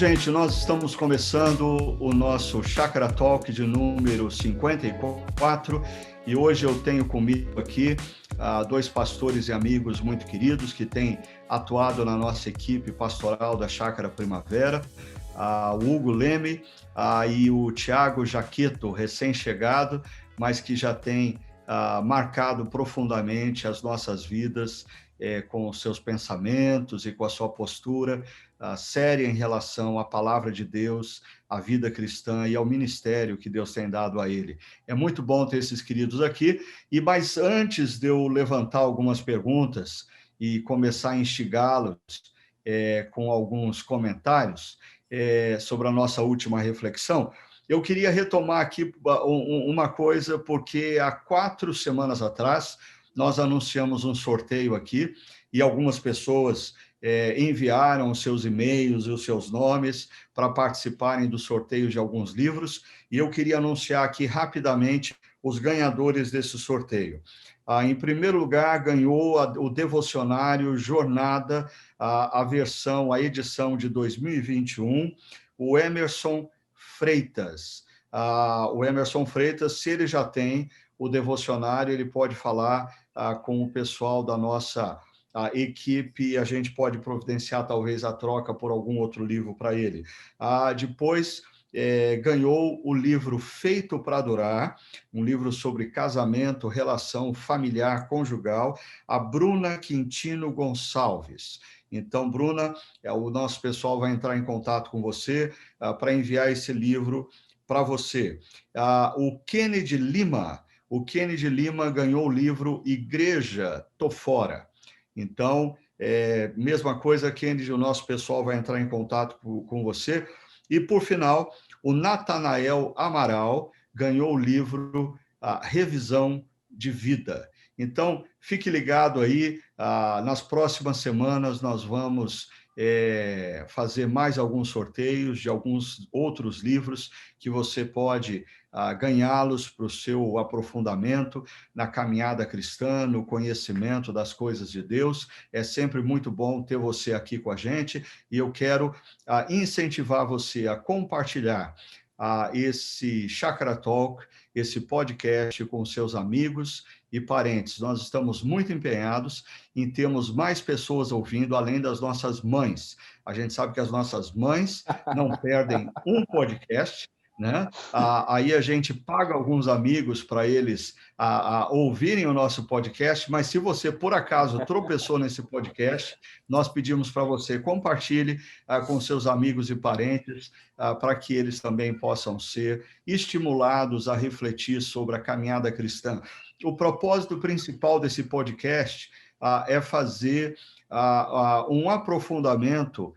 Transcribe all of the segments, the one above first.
gente, nós estamos começando o nosso Chácara Talk de número 54 e hoje eu tenho comigo aqui dois pastores e amigos muito queridos que têm atuado na nossa equipe pastoral da Chácara Primavera, o Hugo Leme e o Tiago Jaqueto, recém-chegado, mas que já tem marcado profundamente as nossas vidas com os seus pensamentos e com a sua postura séria em relação à palavra de Deus, à vida cristã e ao ministério que Deus tem dado a ele. É muito bom ter esses queridos aqui, mas antes de eu levantar algumas perguntas e começar a instigá-los com alguns comentários sobre a nossa última reflexão, eu queria retomar aqui uma coisa, porque há 4 semanas atrás nós anunciamos um sorteio aqui e algumas pessoas enviaram os seus e-mails e os seus nomes para participarem do sorteio de alguns livros, e eu queria anunciar aqui rapidamente os ganhadores desse sorteio. Em primeiro lugar, ganhou o devocionário Jornada, a edição de 2021, o Emerson Freitas. O Emerson Freitas, se ele já tem o devocionário, ele pode falar com o pessoal da nossa equipe, a gente pode providenciar talvez a troca por algum outro livro para ele. Depois, ganhou o livro Feito para Adorar, um livro sobre casamento, relação familiar, conjugal, a Bruna Quintino Gonçalves. Então, Bruna, o nosso pessoal vai entrar em contato com você para enviar esse livro para você. O Kennedy Lima ganhou o livro Igreja, Tô Fora. Então, mesma coisa, Kennedy, o nosso pessoal vai entrar em contato com você. E, por final, o Natanael Amaral ganhou o livro Revisão de Vida. Então, fique ligado aí, nas próximas semanas nós vamos fazer mais alguns sorteios de alguns outros livros que você pode ganhá-los para o seu aprofundamento na caminhada cristã, no conhecimento das coisas de Deus. É sempre muito bom ter você aqui com a gente, e eu quero incentivar você a compartilhar esse Chácara Talk, esse podcast com seus amigos e parentes. Nós estamos muito empenhados em termos mais pessoas ouvindo, além das nossas mães. A gente sabe que as nossas mães não perdem um podcast, né? Aí a gente paga alguns amigos para eles ouvirem o nosso podcast, mas se você, por acaso, tropeçou nesse podcast, nós pedimos para você compartilhe com seus amigos e parentes, para que eles também possam ser estimulados a refletir sobre a caminhada cristã. O propósito principal desse podcast é fazer um aprofundamento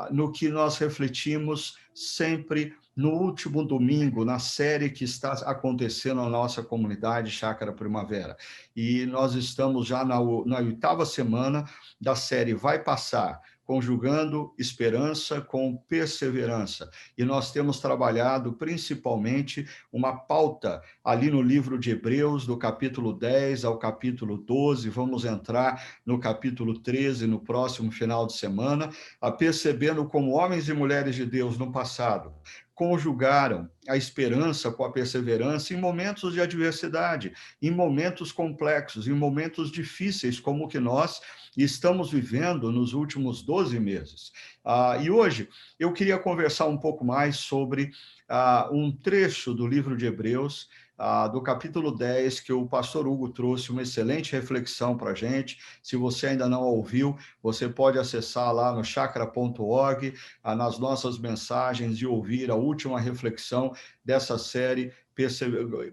no que nós refletimos sempre no último domingo, na série que está acontecendo na nossa comunidade Chácara Primavera. E nós estamos já na 8ª semana da série Vai Passar, conjugando esperança com perseverança. E nós temos trabalhado principalmente uma pauta ali no livro de Hebreus, do capítulo 10 ao capítulo 12, vamos entrar no capítulo 13 no próximo final de semana, percebendo como homens e mulheres de Deus no passado conjugaram a esperança com a perseverança em momentos de adversidade, em momentos complexos, em momentos difíceis, como o que nós estamos vivendo nos últimos 12 meses. E hoje eu queria conversar um pouco mais sobre um trecho do livro de Hebreus, do capítulo 10, que o pastor Hugo trouxe uma excelente reflexão para a gente. Se você ainda não ouviu, você pode acessar lá no chacra.org, nas nossas mensagens, e ouvir a última reflexão dessa série,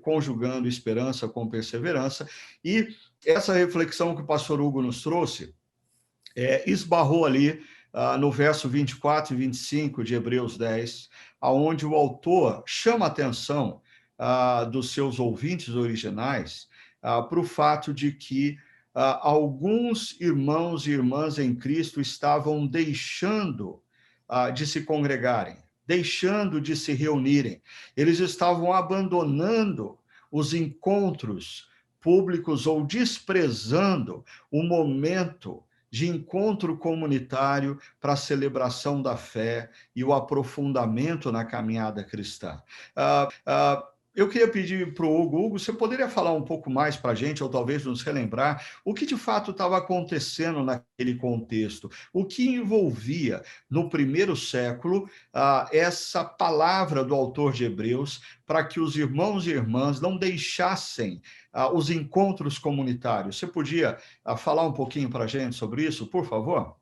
Conjugando Esperança com Perseverança. E essa reflexão que o pastor Hugo nos trouxe esbarrou ali no verso 24 e 25 de Hebreus 10, onde o autor chama a atenção dos seus ouvintes originais para o fato de que alguns irmãos e irmãs em Cristo estavam deixando de se congregarem, deixando de se reunirem. Eles estavam abandonando os encontros públicos ou desprezando o momento de encontro comunitário para a celebração da fé e o aprofundamento na caminhada cristã. Eu queria pedir para o Hugo. Hugo, você poderia falar um pouco mais para a gente, ou talvez nos relembrar, o que de fato estava acontecendo naquele contexto? O que envolvia, no primeiro século, essa palavra do autor de Hebreus para que os irmãos e irmãs não deixassem os encontros comunitários? Você podia falar um pouquinho para a gente sobre isso, por favor?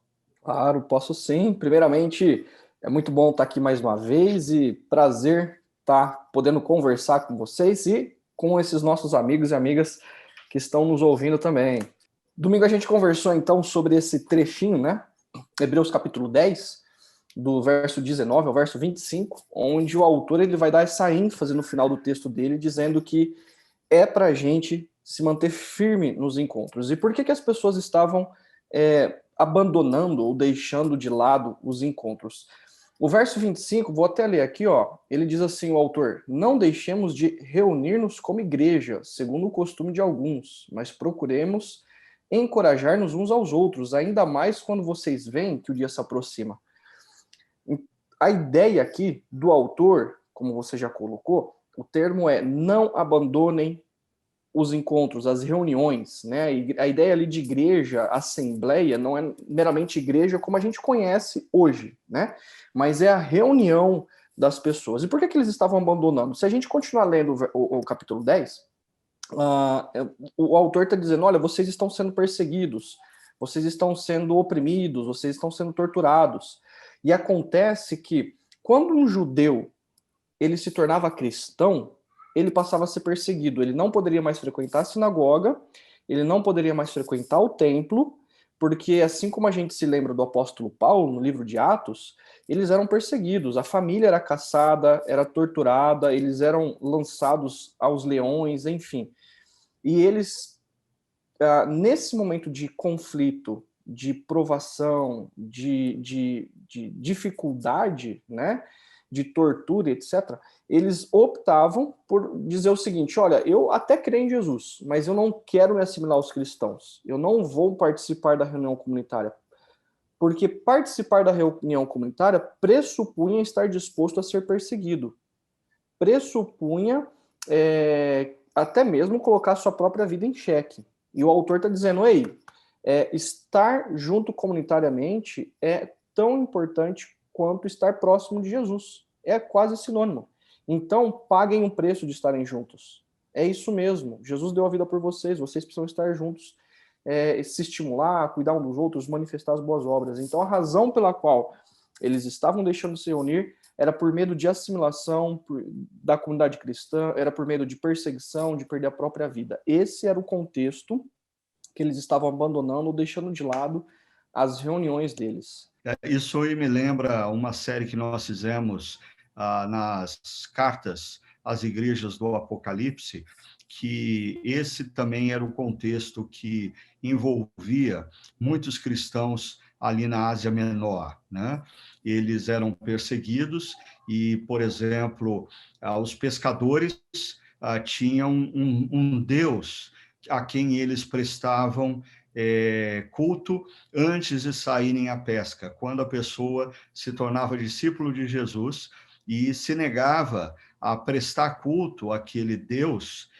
Claro, posso sim. Primeiramente, é muito bom estar aqui mais uma vez e prazer estar podendo conversar com vocês e com esses nossos amigos e amigas que estão nos ouvindo também. Domingo a gente conversou então sobre esse trechinho, né? Hebreus capítulo 10, do verso 19 ao verso 25, onde o autor ele vai dar essa ênfase no final do texto dele, dizendo que é para a gente se manter firme nos encontros. E por que as pessoas estavam abandonando ou deixando de lado os encontros? O verso 25, vou até ler aqui, ó, ele diz assim, o autor: não deixemos de reunir-nos como igreja, segundo o costume de alguns, mas procuremos encorajar-nos uns aos outros, ainda mais quando vocês veem que o dia se aproxima. A ideia aqui do autor, como você já colocou, o termo é: não abandonem os encontros, as reuniões, né? A ideia ali de igreja, assembleia, não é meramente igreja como a gente conhece hoje, né? Mas é a reunião das pessoas. E por que eles estavam abandonando? Se a gente continuar lendo o capítulo 10, o autor está dizendo: olha, vocês estão sendo perseguidos, vocês estão sendo oprimidos, vocês estão sendo torturados. E acontece que quando um judeu ele se tornava cristão, ele passava a ser perseguido. Ele não poderia mais frequentar a sinagoga, ele não poderia mais frequentar o templo, porque assim como a gente se lembra do apóstolo Paulo no livro de Atos, eles eram perseguidos, a família era caçada, era torturada, eles eram lançados aos leões, enfim. E eles, nesse momento de conflito, de provação, de dificuldade, né, de tortura, etc., eles optavam por dizer o seguinte: olha, eu até creio em Jesus, mas eu não quero me assimilar aos cristãos, eu não vou participar da reunião comunitária, porque participar da reunião comunitária pressupunha estar disposto a ser perseguido, pressupunha até mesmo colocar sua própria vida em xeque. E o autor está dizendo: ei, estar junto comunitariamente é tão importante quanto estar próximo de Jesus. É quase sinônimo. Então, paguem o preço de estarem juntos. É isso mesmo. Jesus deu a vida por vocês, vocês precisam estar juntos, se estimular, cuidar um dos outros, manifestar as boas obras. Então, a razão pela qual eles estavam deixando de se reunir era por medo de assimilação da comunidade cristã, era por medo de perseguição, de perder a própria vida. Esse era o contexto que eles estavam abandonando ou deixando de lado as reuniões deles. Isso aí me lembra uma série que nós fizemos nas cartas às igrejas do Apocalipse, que esse também era o contexto que envolvia muitos cristãos ali na Ásia Menor, né? Eles eram perseguidos e, por exemplo, os pescadores tinham um deus a quem eles prestavam culto antes de saírem à pesca, quando a pessoa se tornava discípulo de Jesus e se negava a prestar culto àquele Deus,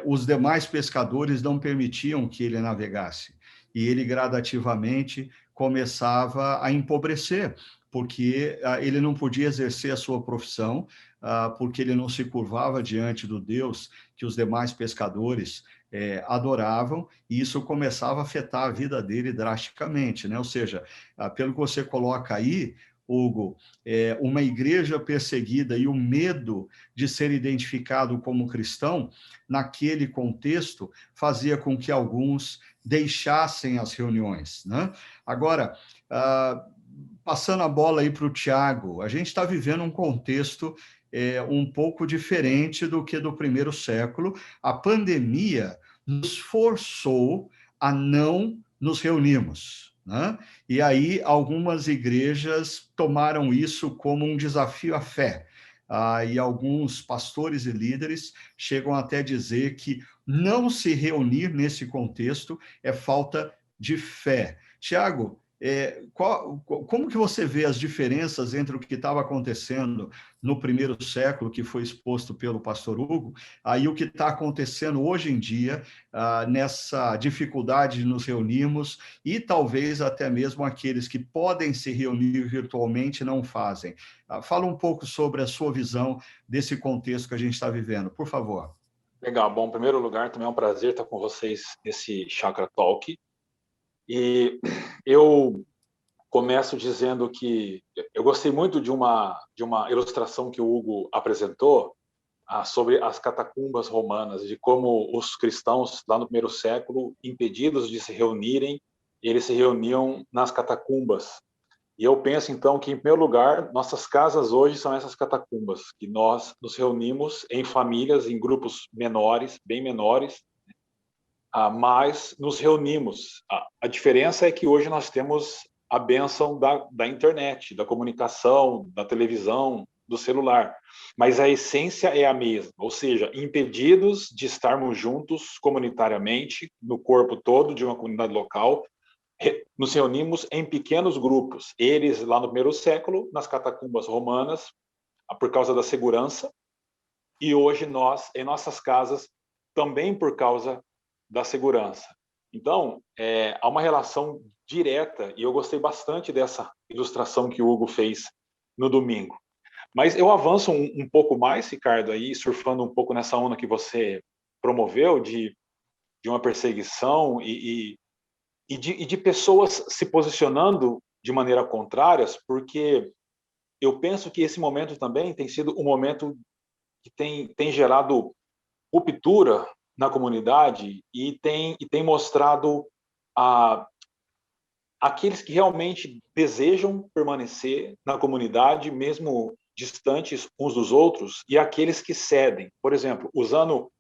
os demais pescadores não permitiam que ele navegasse. E ele gradativamente começava a empobrecer, porque ele não podia exercer a sua profissão, porque ele não se curvava diante do Deus que os demais pescadores adoravam, e isso começava a afetar a vida dele drasticamente, né? Ou seja, pelo que você coloca aí, Hugo, uma igreja perseguida e o medo de ser identificado como cristão, naquele contexto, fazia com que alguns deixassem as reuniões, né? Agora, passando a bola aí para o Tiago, a gente está vivendo um contexto um pouco diferente do que do primeiro século. A pandemia nos forçou a não nos reunirmos, né? E aí algumas igrejas tomaram isso como um desafio à fé. E alguns pastores e líderes chegam até a dizer que não se reunir nesse contexto é falta de fé. Tiago, como que você vê as diferenças entre o que estava acontecendo no primeiro século, que foi exposto pelo pastor Hugo, aí o que está acontecendo hoje em dia, nessa dificuldade de nos reunirmos, e talvez até mesmo aqueles que podem se reunir virtualmente não fazem. Fala um pouco sobre a sua visão desse contexto que a gente está vivendo, por favor. Legal, bom, em primeiro lugar, também é um prazer estar com vocês nesse Chakra Talk. E eu começo dizendo que eu gostei muito de uma ilustração que o Hugo apresentou sobre as catacumbas romanas, de como os cristãos, lá no primeiro século, impedidos de se reunirem, eles se reuniam nas catacumbas. E eu penso, então, que, em primeiro lugar, nossas casas hoje são essas catacumbas, que nós nos reunimos em famílias, em grupos menores, bem menores, mas nos reunimos. A diferença é que hoje nós temos a bênção da internet, da comunicação, da televisão, do celular. Mas a essência é a mesma, ou seja, impedidos de estarmos juntos comunitariamente, no corpo todo de uma comunidade local, nos reunimos em pequenos grupos. Eles, lá no primeiro século, nas catacumbas romanas, por causa da segurança, e hoje nós, em nossas casas, também por causa da segurança. Então, há uma relação direta, e eu gostei bastante dessa ilustração que o Hugo fez no domingo. Mas eu avanço um pouco mais, Ricardo, aí, surfando um pouco nessa onda que você promoveu de uma perseguição e de pessoas se posicionando de maneira contrária, porque eu penso que esse momento também tem sido um momento que tem gerado ruptura na comunidade e tem mostrado aqueles que realmente desejam permanecer na comunidade, mesmo distantes uns dos outros, e aqueles que cedem. Por exemplo, usando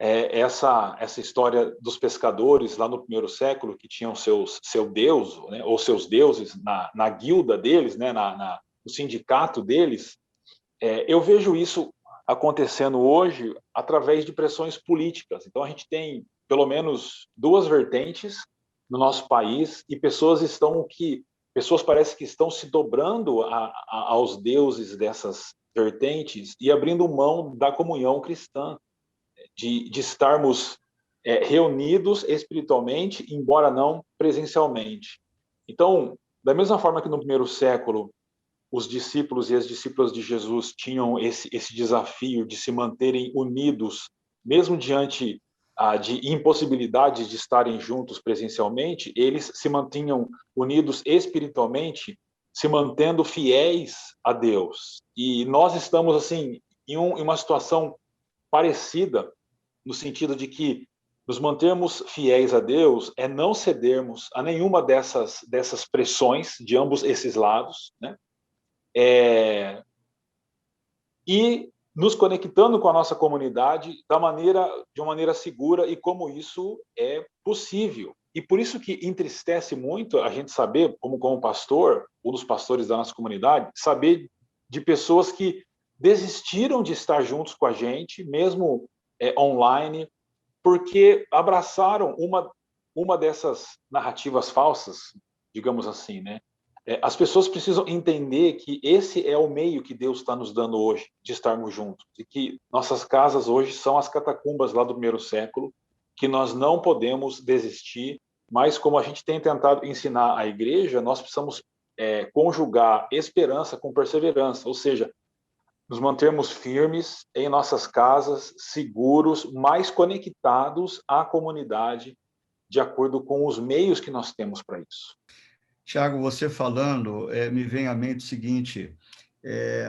essa história dos pescadores lá no primeiro século, que tinham seu deus, né, ou seus deuses na guilda deles, né, no sindicato deles, eu vejo isso acontecendo hoje através de pressões políticas. Então, a gente tem pelo menos duas vertentes no nosso país e pessoas parece que estão se dobrando aos deuses dessas vertentes e abrindo mão da comunhão cristã, de estarmos reunidos espiritualmente, embora não presencialmente. Então, da mesma forma que no primeiro século os discípulos e as discípulas de Jesus tinham esse desafio de se manterem unidos, mesmo diante de impossibilidades de estarem juntos presencialmente, eles se mantinham unidos espiritualmente, se mantendo fiéis a Deus. E nós estamos, assim, em uma situação parecida, no sentido de que nos mantermos fiéis a Deus é não cedermos a nenhuma dessas pressões de ambos esses lados, né? E nos conectando com a nossa comunidade de uma maneira segura e como isso é possível. E por isso que entristece muito a gente saber, como pastor, um dos pastores da nossa comunidade, saber de pessoas que desistiram de estar juntos com a gente, mesmo online, porque abraçaram uma dessas narrativas falsas, digamos assim, né? As pessoas precisam entender que esse é o meio que Deus está nos dando hoje, de estarmos juntos, e que nossas casas hoje são as catacumbas lá do primeiro século, que nós não podemos desistir, mas como a gente tem tentado ensinar a igreja, nós precisamos conjugar esperança com perseverança, ou seja, nos mantermos firmes em nossas casas, seguros, mais conectados à comunidade, de acordo com os meios que nós temos para isso. Tiago, você falando, me vem à mente o seguinte,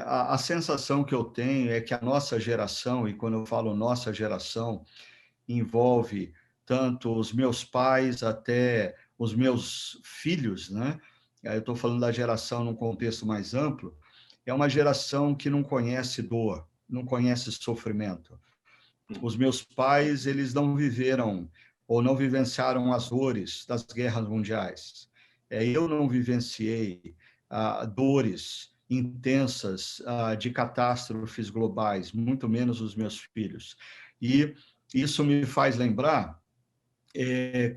a sensação que eu tenho é que a nossa geração, e quando eu falo nossa geração, envolve tanto os meus pais até os meus filhos, né? Eu estou falando da geração num contexto mais amplo, é uma geração que não conhece dor, não conhece sofrimento. Os meus pais, eles não viveram ou não vivenciaram as dores das guerras mundiais. Eu não vivenciei dores intensas de catástrofes globais, muito menos os meus filhos. E isso me faz lembrar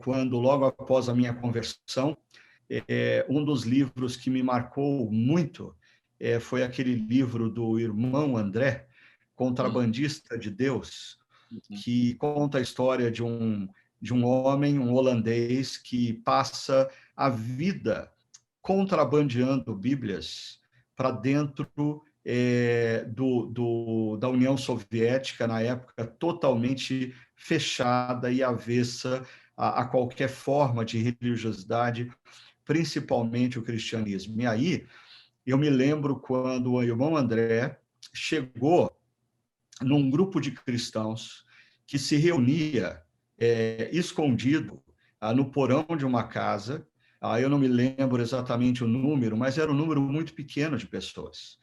quando, logo após a minha conversão, um dos livros que me marcou muito foi aquele livro do irmão André, Contrabandista de Deus, que conta a história de um homem, um holandês, que passa a vida contrabandeando Bíblias para dentro da União Soviética, na época totalmente fechada e avessa a qualquer forma de religiosidade, principalmente o cristianismo. E aí, eu me lembro quando o irmão André chegou num grupo de cristãos que se reunia escondido no porão de uma casa. Eu não me lembro exatamente o número, mas era um número muito pequeno de pessoas,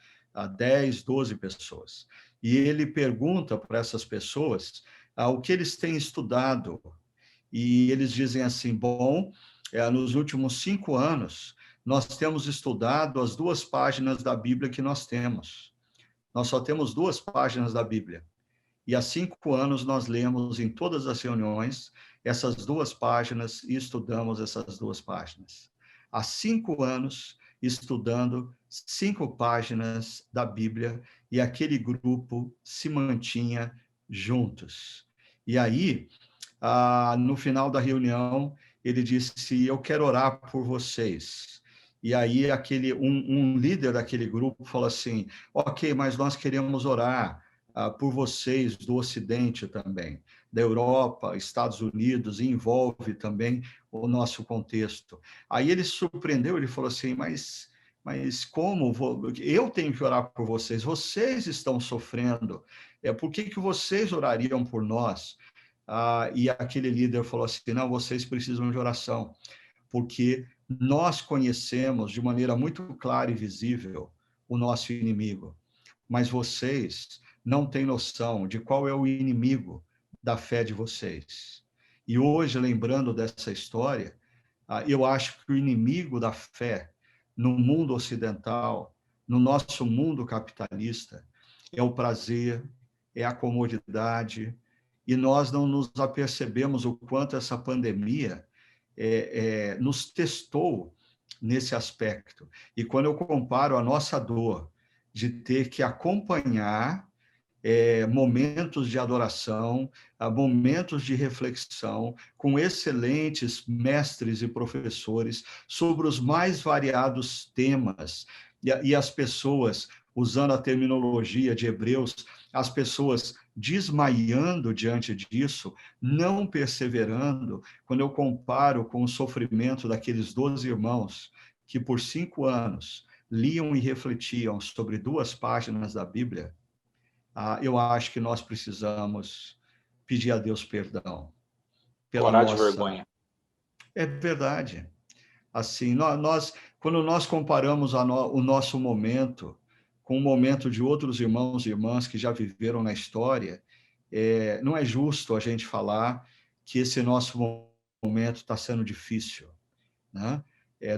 10, 12 pessoas. E ele pergunta para essas pessoas o que eles têm estudado. E eles dizem assim, bom, nos últimos 5 anos, nós temos estudado as 2 páginas da Bíblia que nós temos. Nós só temos 2 páginas da Bíblia. E há 5 anos nós lemos em todas as reuniões essas 2 páginas e estudamos essas 2 páginas. Há 5 anos estudando 5 páginas da Bíblia e aquele grupo se mantinha juntos. E aí, no final da reunião, ele disse, eu quero orar por vocês. E aí um líder daquele grupo falou assim, ok, mas nós queremos orar por vocês do Ocidente também, da Europa, Estados Unidos, e envolve também o nosso contexto. Aí ele se surpreendeu, ele falou assim, mas como? Eu tenho que orar por vocês, vocês estão sofrendo, por que vocês orariam por nós? E aquele líder falou assim, não, vocês precisam de oração, porque nós conhecemos de maneira muito clara e visível o nosso inimigo, mas vocês não têm noção de qual é o inimigo da fé de vocês. E hoje, lembrando dessa história, eu acho que o inimigo da fé no mundo ocidental, no nosso mundo capitalista, é o prazer, é a comodidade, e nós não nos apercebemos o quanto essa pandemia nos testou nesse aspecto. E quando eu comparo a nossa dor de ter que acompanhar momentos de adoração, momentos de reflexão, com excelentes mestres e professores sobre os mais variados temas, e as pessoas, usando a terminologia de Hebreus, as pessoas desmaiando diante disso, não perseverando, quando eu comparo com o sofrimento daqueles 12 irmãos que por 5 anos liam e refletiam sobre 2 páginas da Bíblia, eu acho que nós precisamos pedir a Deus perdão pela Orar de nossa... vergonha. É verdade. Assim, quando nós comparamos o nosso momento com o momento de outros irmãos e irmãs que já viveram na história, não é justo a gente falar que esse nosso momento está sendo difícil, né?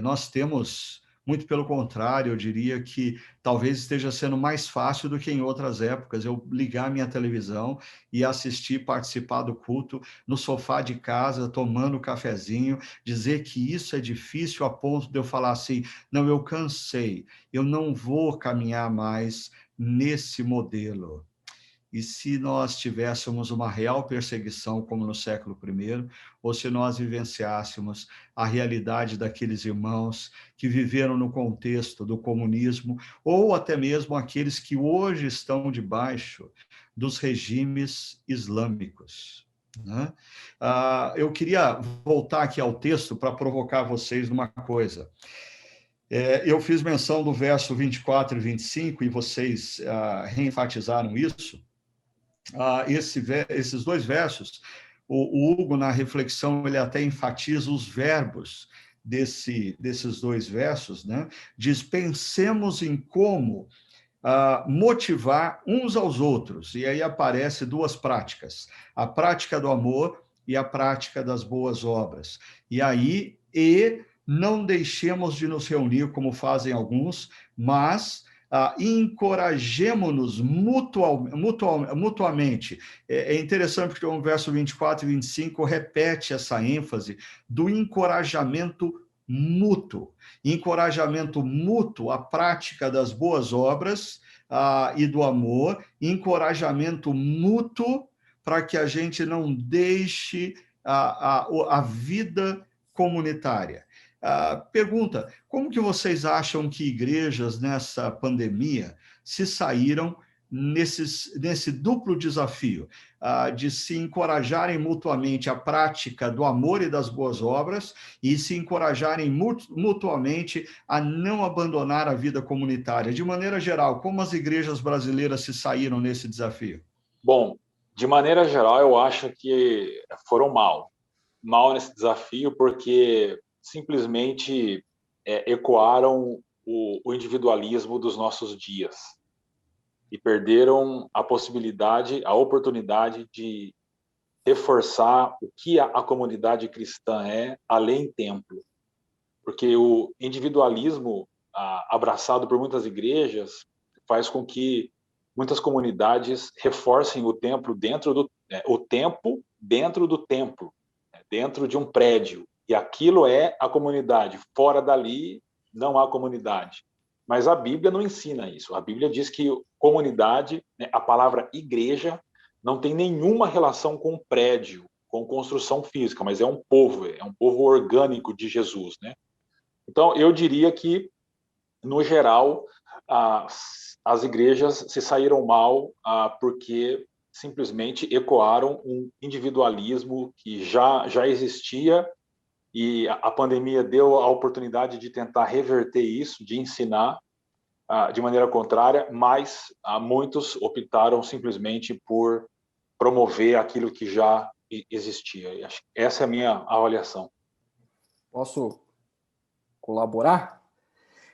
Nós temos, muito pelo contrário, eu diria que talvez esteja sendo mais fácil do que em outras épocas, eu ligar minha televisão e assistir, participar do culto no sofá de casa, tomando cafezinho, dizer que isso é difícil a ponto de eu falar assim, não, eu cansei, eu não vou caminhar mais nesse modelo. E se nós tivéssemos uma real perseguição, como no século I, ou se nós vivenciássemos a realidade daqueles irmãos que viveram no contexto do comunismo, ou até mesmo aqueles que hoje estão debaixo dos regimes islâmicos, né? Eu queria voltar aqui ao texto para provocar vocês numa coisa. Eu fiz menção do verso 24 e 25, e vocês reenfatizaram isso. Esses 2 versos, o Hugo, na reflexão, ele até enfatiza os verbos desses 2 versos, né? Diz, pensemos em como motivar uns aos outros, e aí aparece 2 práticas, a prática do amor e a prática das boas obras. E aí, não deixemos de nos reunir, como fazem alguns, mas encorajemo-nos mutuamente. É interessante porque o verso 24 e 25 repete essa ênfase do encorajamento mútuo. Encorajamento mútuo à prática das boas obras e do amor, encorajamento mútuo para que a gente não deixe a vida comunitária. Pergunta, como que vocês acham que igrejas nessa pandemia se saíram nesse duplo desafio de se encorajarem mutuamente a prática do amor e das boas obras e se encorajarem mutuamente a não abandonar a vida comunitária? De maneira geral, como as igrejas brasileiras se saíram nesse desafio? Bom, de maneira geral, eu acho que foram mal nesse desafio, porque simplesmente ecoaram o individualismo dos nossos dias e perderam a possibilidade, a oportunidade de reforçar o que a comunidade cristã é, além templo. Porque o individualismo abraçado por muitas igrejas faz com que muitas comunidades reforcem o templo o tempo dentro do templo, dentro de um prédio. E aquilo é a comunidade. Fora dali, não há comunidade. Mas a Bíblia não ensina isso. A Bíblia diz que comunidade, a palavra igreja, não tem nenhuma relação com prédio, com construção física, mas é um povo orgânico de Jesus, né? Então, eu diria que, no geral, as igrejas se saíram mal porque simplesmente ecoaram um individualismo que já existia, e a pandemia deu a oportunidade de tentar reverter isso, de ensinar de maneira contrária, mas muitos optaram simplesmente por promover aquilo que já existia. Essa é a minha avaliação. Posso colaborar?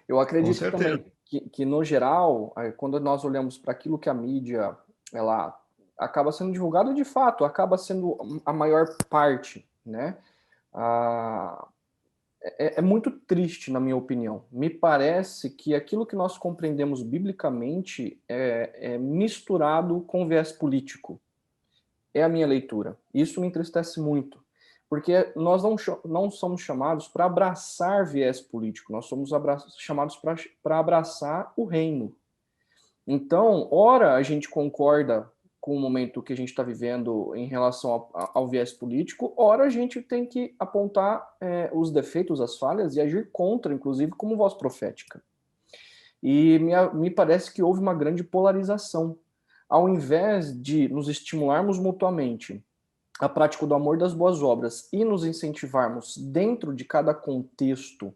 Eu acredito também que, no geral, quando nós olhamos para aquilo que a mídia ela acaba sendo divulgada, de fato, acaba sendo a maior parte, né? É muito triste, na minha opinião. Me parece que aquilo que nós compreendemos biblicamente é misturado com viés político. É a minha leitura. Isso me entristece muito, porque nós não somos chamados para abraçar viés político, nós somos chamados para abraçar o reino. Então, ora a gente concorda com o momento que a gente está vivendo em relação ao viés político, ora a gente tem que apontar os defeitos, as falhas e agir contra, inclusive como voz profética. E me parece que houve uma grande polarização. Ao invés de nos estimularmos mutuamente a prática do amor das boas obras e nos incentivarmos dentro de cada contexto,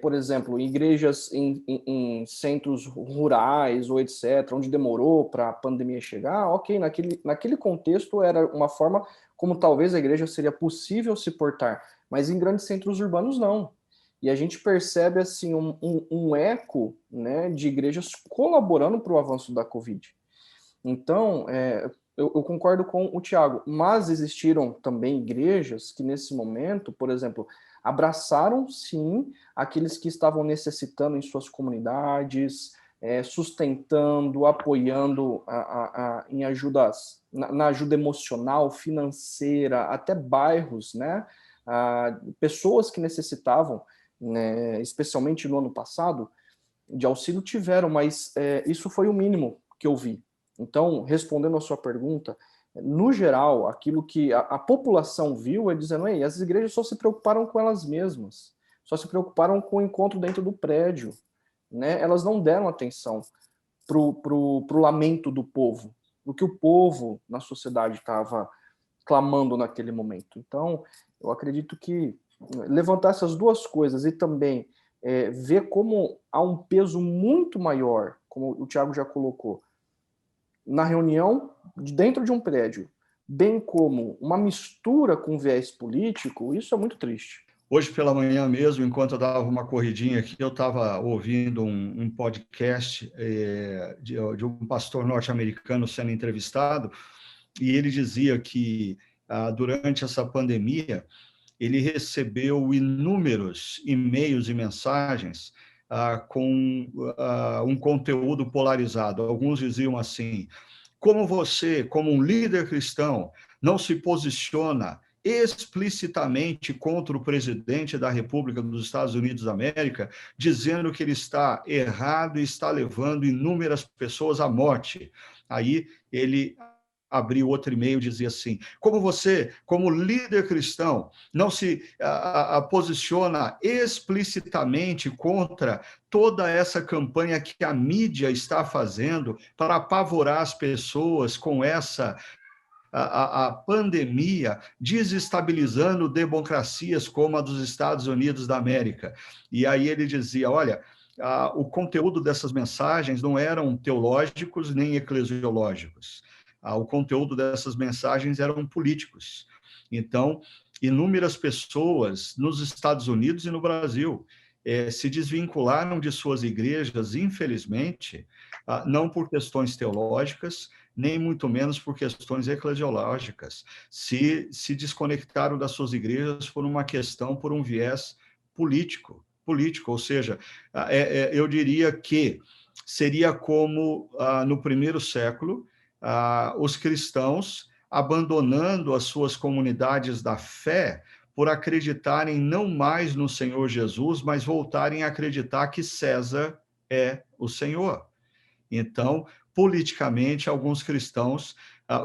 por exemplo, igrejas em centros rurais ou etc., onde demorou para a pandemia chegar, ok, naquele contexto era uma forma como talvez a igreja seria possível se portar, mas em grandes centros urbanos não. E a gente percebe assim um eco, né, de igrejas colaborando para o avanço da Covid. Então, eu concordo com o Tiago, mas existiram também igrejas que nesse momento, por exemplo, abraçaram sim aqueles que estavam necessitando em suas comunidades, sustentando, apoiando em ajudas, na ajuda emocional, financeira, até bairros, né? Pessoas que necessitavam, né, especialmente no ano passado, de auxílio tiveram, mas isso foi o mínimo que eu vi. Então, respondendo a sua pergunta, no geral, aquilo que a população viu é dizendo, ei, as igrejas só se preocuparam com elas mesmas, só se preocuparam com o encontro dentro do prédio, né? Elas não deram atenção pro lamento do povo, o que o povo na sociedade estava clamando naquele momento. Então, eu acredito que levantar essas duas coisas e também ver como há um peso muito maior, como o Tiago já colocou, na reunião dentro de um prédio, bem como uma mistura com viés político, isso é muito triste. Hoje pela manhã mesmo, enquanto eu dava uma corridinha aqui, eu estava ouvindo um podcast de um pastor norte-americano sendo entrevistado, e ele dizia que durante essa pandemia ele recebeu inúmeros e-mails e mensagens com um conteúdo polarizado. Alguns diziam assim: como você, como um líder cristão, não se posiciona explicitamente contra o presidente da República dos Estados Unidos da América, dizendo que ele está errado e está levando inúmeras pessoas à morte. Aí ele abriu outro e-mail e dizia assim: como você, como líder cristão, não se posiciona explicitamente contra toda essa campanha que a mídia está fazendo para apavorar as pessoas com essa a pandemia desestabilizando democracias como a dos Estados Unidos da América. E aí ele dizia: olha, o conteúdo dessas mensagens não eram teológicos nem eclesiológicos. O conteúdo dessas mensagens eram políticos. Então, inúmeras pessoas nos Estados Unidos e no Brasil se desvincularam de suas igrejas, infelizmente, não por questões teológicas, nem muito menos por questões eclesiológicas. Se desconectaram das suas igrejas por uma questão, por um viés político, ou seja, eu diria que seria como no primeiro século, os cristãos abandonando as suas comunidades da fé por acreditarem não mais no Senhor Jesus, mas voltarem a acreditar que César é o Senhor. Então, politicamente, alguns cristãos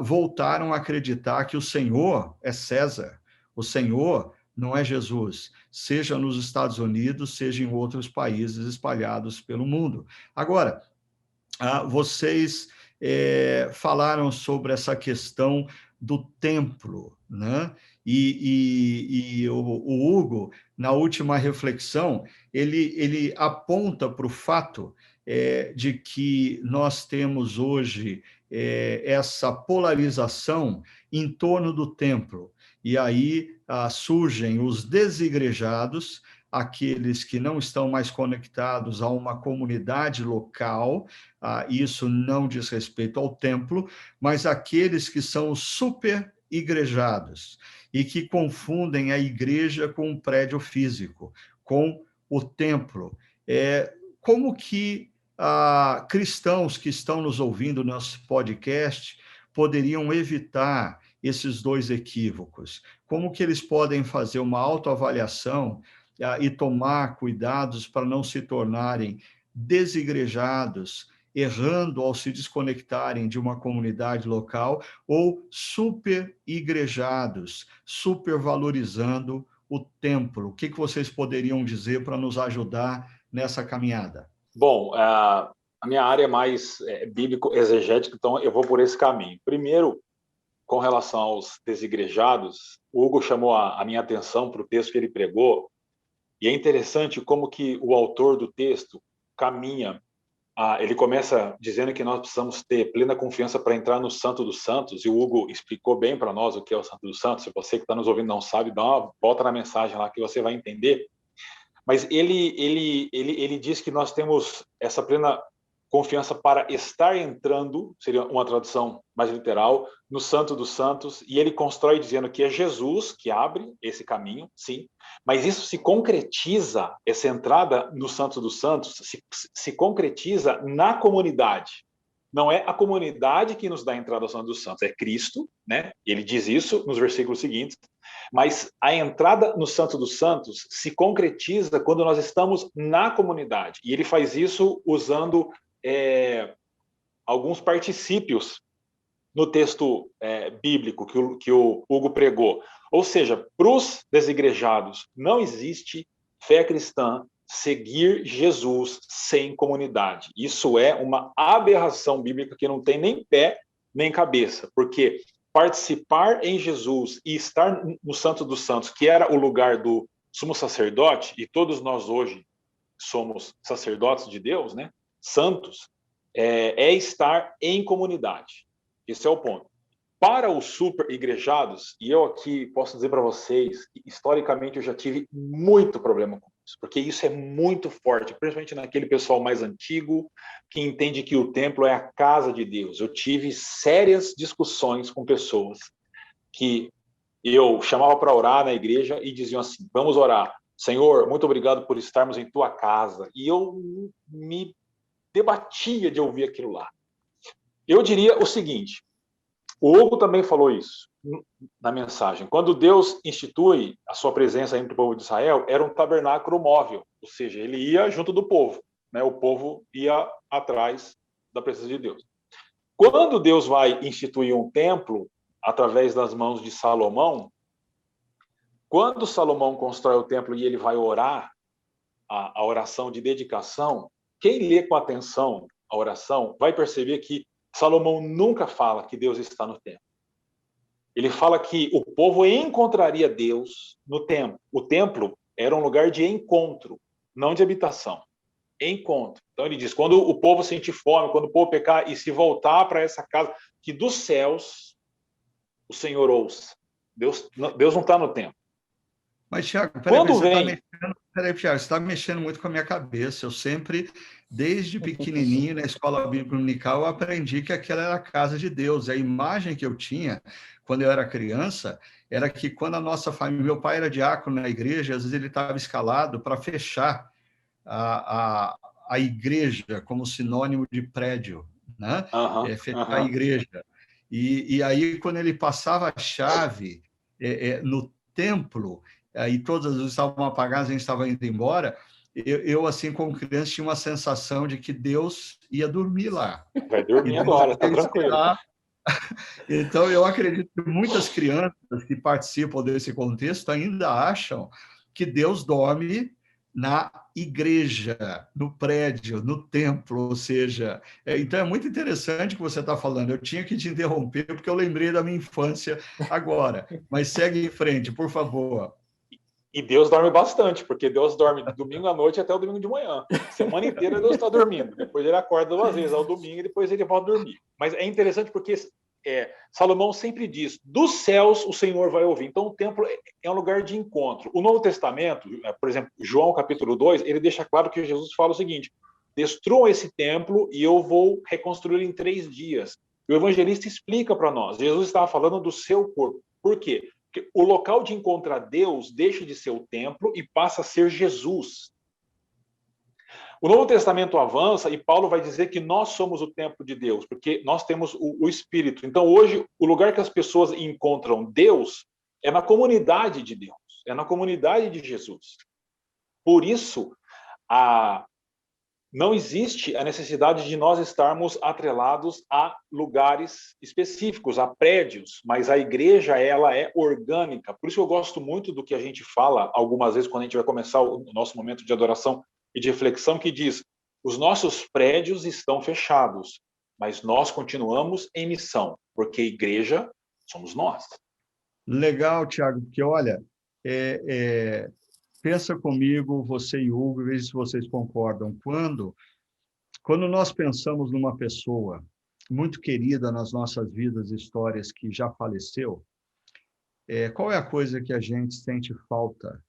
voltaram a acreditar que o Senhor é César, o Senhor não é Jesus, seja nos Estados Unidos, seja em outros países espalhados pelo mundo. Agora, vocês falaram sobre essa questão do templo, né? E o Hugo, na última reflexão, ele aponta para o fato de que nós temos hoje essa polarização em torno do templo. E aí surgem os desigrejados, aqueles que não estão mais conectados a uma comunidade local, isso não diz respeito ao templo, mas aqueles que são super igrejados e que confundem a igreja com um prédio físico, com o templo. Como que cristãos que estão nos ouvindo no nosso podcast poderiam evitar esses dois equívocos? Como que eles podem fazer uma autoavaliação e tomar cuidados para não se tornarem desigrejados, errando ao se desconectarem de uma comunidade local, ou super igrejados, supervalorizando o templo? O que vocês poderiam dizer para nos ajudar nessa caminhada? Bom, a minha área é mais bíblico-exegética, então eu vou por esse caminho. Primeiro, com relação aos desigrejados, o Hugo chamou a minha atenção para o texto que ele pregou, e é interessante como que o autor do texto caminha. Ele começa dizendo que nós precisamos ter plena confiança para entrar no Santo dos Santos, e o Hugo explicou bem para nós o que é o Santo dos Santos. Se você que está nos ouvindo não sabe, dá uma volta na mensagem lá que você vai entender. Mas ele diz que nós temos essa plena confiança para estar entrando, seria uma tradução mais literal, no Santo dos Santos, e ele constrói dizendo que é Jesus que abre esse caminho, sim, mas isso se concretiza, essa entrada no Santo dos Santos, se concretiza na comunidade. Não é a comunidade que nos dá a entrada ao Santo dos Santos, é Cristo, né? Ele diz isso nos versículos seguintes, mas a entrada no Santo dos Santos se concretiza quando nós estamos na comunidade, e ele faz isso usando alguns particípios no texto bíblico que o Hugo pregou. Ou seja, para os desigrejados, não existe fé cristã seguir Jesus sem comunidade. Isso é uma aberração bíblica que não tem nem pé nem cabeça, porque participar em Jesus e estar no Santo dos Santos, que era o lugar do sumo sacerdote, e todos nós hoje somos sacerdotes de Deus, né? Santos, é estar em comunidade. Esse é o ponto. Para os super igrejados, e eu aqui posso dizer para vocês que historicamente eu já tive muito problema com isso, porque isso é muito forte, principalmente naquele pessoal mais antigo, que entende que o templo é a casa de Deus. Eu tive sérias discussões com pessoas que eu chamava para orar na igreja e diziam assim: vamos orar. Senhor, muito obrigado por estarmos em tua casa. E eu me debatia de ouvir aquilo lá. Eu diria o seguinte, o Hugo também falou isso na mensagem. Quando Deus institui a sua presença entre o povo de Israel, era um tabernáculo móvel, ou seja, ele ia junto do povo, né? O povo ia atrás da presença de Deus. Quando Deus vai instituir um templo, através das mãos de Salomão, quando Salomão constrói o templo e ele vai orar, a oração de dedicação, quem lê com atenção a oração vai perceber que Salomão nunca fala que Deus está no templo. Ele fala que o povo encontraria Deus no templo. O templo era um lugar de encontro, não de habitação. Encontro. Então ele diz, quando o povo sentir fome, quando o povo pecar e se voltar para essa casa, que dos céus o Senhor ouça. Deus não está no templo. Mas, Tiago, Quando você vem... está mexendo muito com a minha cabeça. Eu sempre, desde pequenininho, na escola bíblica dominical, eu aprendi que aquela era a casa de Deus. A imagem que eu tinha, quando eu era criança, era que quando a nossa família... Meu pai era diácono na igreja, às vezes ele estava escalado para fechar a igreja como sinônimo de prédio, né? Fechar a igreja. E aí, quando ele passava a chave no templo... e todas as luzes estavam apagadas, a gente estava indo embora, eu, assim, como criança, tinha uma sensação de que Deus ia dormir lá. Vai dormir agora, está tranquilo. Então, eu acredito que muitas crianças que participam desse contexto ainda acham que Deus dorme na igreja, no prédio, no templo, ou seja... Então, é muito interessante o que você está falando. Eu tinha que te interromper, porque eu lembrei da minha infância agora. Mas segue em frente, por favor. E Deus dorme bastante, porque Deus dorme de domingo à noite até o domingo de manhã. Semana inteira Deus está dormindo. Depois ele acorda 2 vezes ao domingo e depois ele volta a dormir. Mas é interessante porque Salomão sempre diz, dos céus o Senhor vai ouvir. Então o templo é um lugar de encontro. O Novo Testamento, por exemplo, João capítulo 2, ele deixa claro que Jesus fala o seguinte, destruam esse templo e eu vou reconstruir em 3 dias. E o evangelista explica para nós, Jesus estava falando do seu corpo. Por quê? Porque o local de encontrar Deus deixa de ser o templo e passa a ser Jesus. O Novo Testamento avança e Paulo vai dizer que nós somos o templo de Deus, porque nós temos o Espírito. Então, hoje, o lugar que as pessoas encontram Deus é na comunidade de Deus, é na comunidade de Jesus. Por isso, não existe a necessidade de nós estarmos atrelados a lugares específicos, a prédios, mas a igreja, ela é orgânica. Por isso eu gosto muito do que a gente fala algumas vezes quando a gente vai começar o nosso momento de adoração e de reflexão, que diz, os nossos prédios estão fechados, mas nós continuamos em missão, porque igreja somos nós. Legal, Tiago, porque olha, pensa comigo, você e Hugo, veja se vocês concordam. Quando nós pensamos numa pessoa muito querida nas nossas vidas, histórias que já faleceu, qual é a coisa que a gente sente falta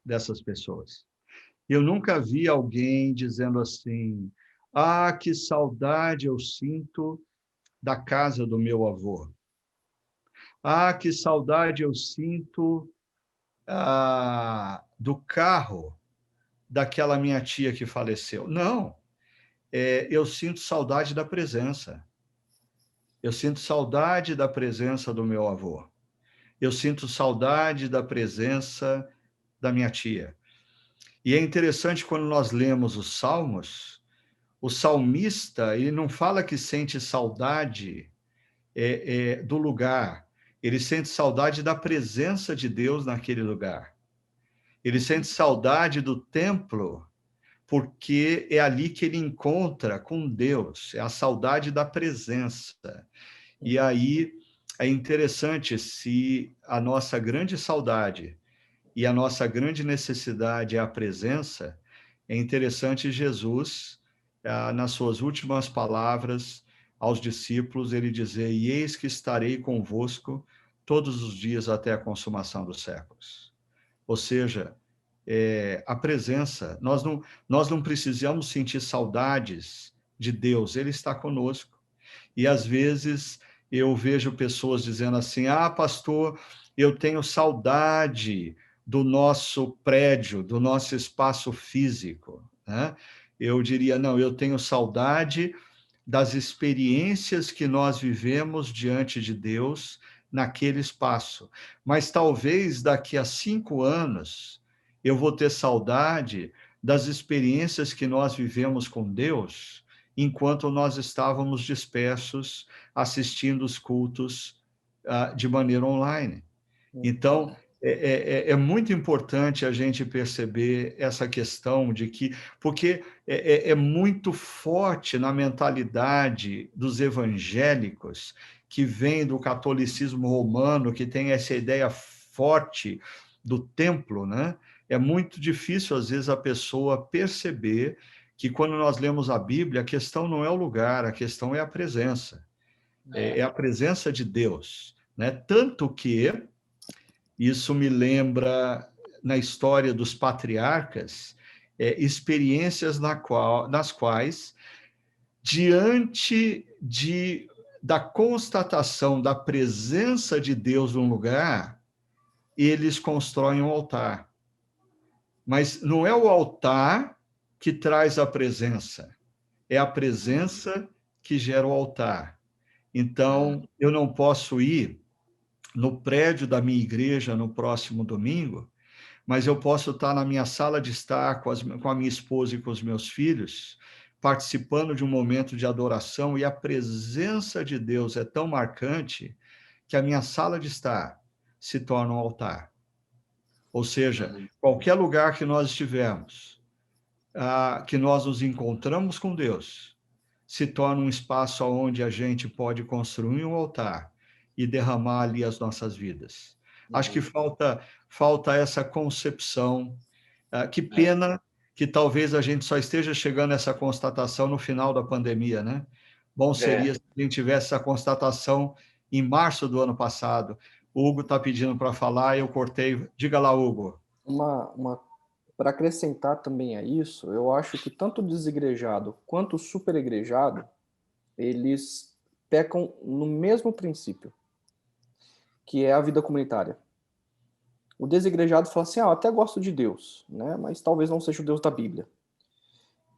dessas pessoas? Eu nunca vi alguém dizendo assim, que saudade eu sinto da casa do meu avô. Que saudade eu sinto do carro daquela minha tia que faleceu. Não, eu sinto saudade da presença. Eu sinto saudade da presença do meu avô. Eu sinto saudade da presença da minha tia. E é interessante quando nós lemos os Salmos, o salmista, ele não fala que sente saudade do lugar, ele sente saudade da presença de Deus naquele lugar. Ele sente saudade do templo, porque é ali que ele encontra com Deus, é a saudade da presença. E aí é interessante, se a nossa grande saudade e a nossa grande necessidade é a presença, é interessante Jesus, nas suas últimas palavras aos discípulos, ele dizer, e eis que estarei convosco todos os dias até a consumação dos séculos. Ou seja, a presença, nós não precisamos sentir saudades de Deus, ele está conosco. E às vezes eu vejo pessoas dizendo assim, pastor, eu tenho saudade do nosso prédio, do nosso espaço físico, né? Eu diria, não, eu tenho saudade das experiências que nós vivemos diante de Deus naquele espaço. Mas talvez daqui a 5 anos eu vou ter saudade das experiências que nós vivemos com Deus enquanto nós estávamos dispersos assistindo os cultos de maneira online. Então, é muito importante a gente perceber essa questão de que, porque é muito forte na mentalidade dos evangélicos, que vem do catolicismo romano, que tem essa ideia forte do templo, né? É muito difícil, às vezes, a pessoa perceber que, quando nós lemos a Bíblia, a questão não é o lugar, a questão é a presença. É a presença de Deus, né? Tanto que isso me lembra, na história dos patriarcas, experiências nas quais, diante da constatação da presença de Deus num lugar, eles constroem um altar. Mas não é o altar que traz a presença, é a presença que gera o altar. Então, eu não posso ir no prédio da minha igreja no próximo domingo, mas eu posso estar na minha sala de estar com a minha esposa e com os meus filhos, participando de um momento de adoração, e a presença de Deus é tão marcante que a minha sala de estar se torna um altar. Ou seja, qualquer lugar que nós estivermos, que nós nos encontramos com Deus, se torna um espaço onde a gente pode construir um altar e derramar ali as nossas vidas. Acho que falta essa concepção. Que pena que talvez a gente só esteja chegando a essa constatação no final da pandemia, né? Bom seria se a gente tivesse essa constatação em março do ano passado. O Hugo está pedindo para falar, eu cortei. Diga lá, Hugo. Para acrescentar também a isso, eu acho que tanto o desigrejado quanto o superigrejado, eles pecam no mesmo princípio, que é a vida comunitária. O desigrejado fala assim, eu até gosto de Deus, né? Mas talvez não seja o Deus da Bíblia.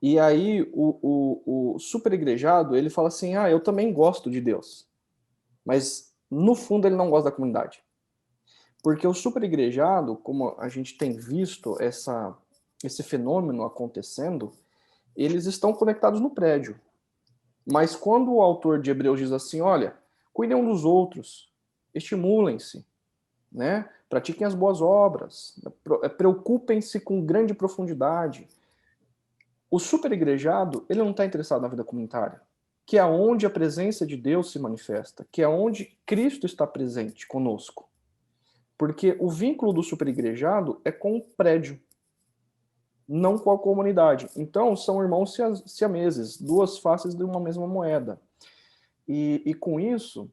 E aí o superigrejado, ele fala assim, eu também gosto de Deus. Mas no fundo ele não gosta da comunidade. Porque o superigrejado, como a gente tem visto esse fenômeno acontecendo, eles estão conectados no prédio. Mas quando o autor de Hebreus diz assim, olha, cuidem um dos outros, estimulem-se, né? Pratiquem as boas obras, preocupem-se com grande profundidade. O superigrejado, ele não está interessado na vida comunitária, que é onde a presença de Deus se manifesta, que é onde Cristo está presente conosco. Porque o vínculo do superigrejado é com o prédio, não com a comunidade. Então, são irmãos siameses, duas faces de uma mesma moeda. E com isso,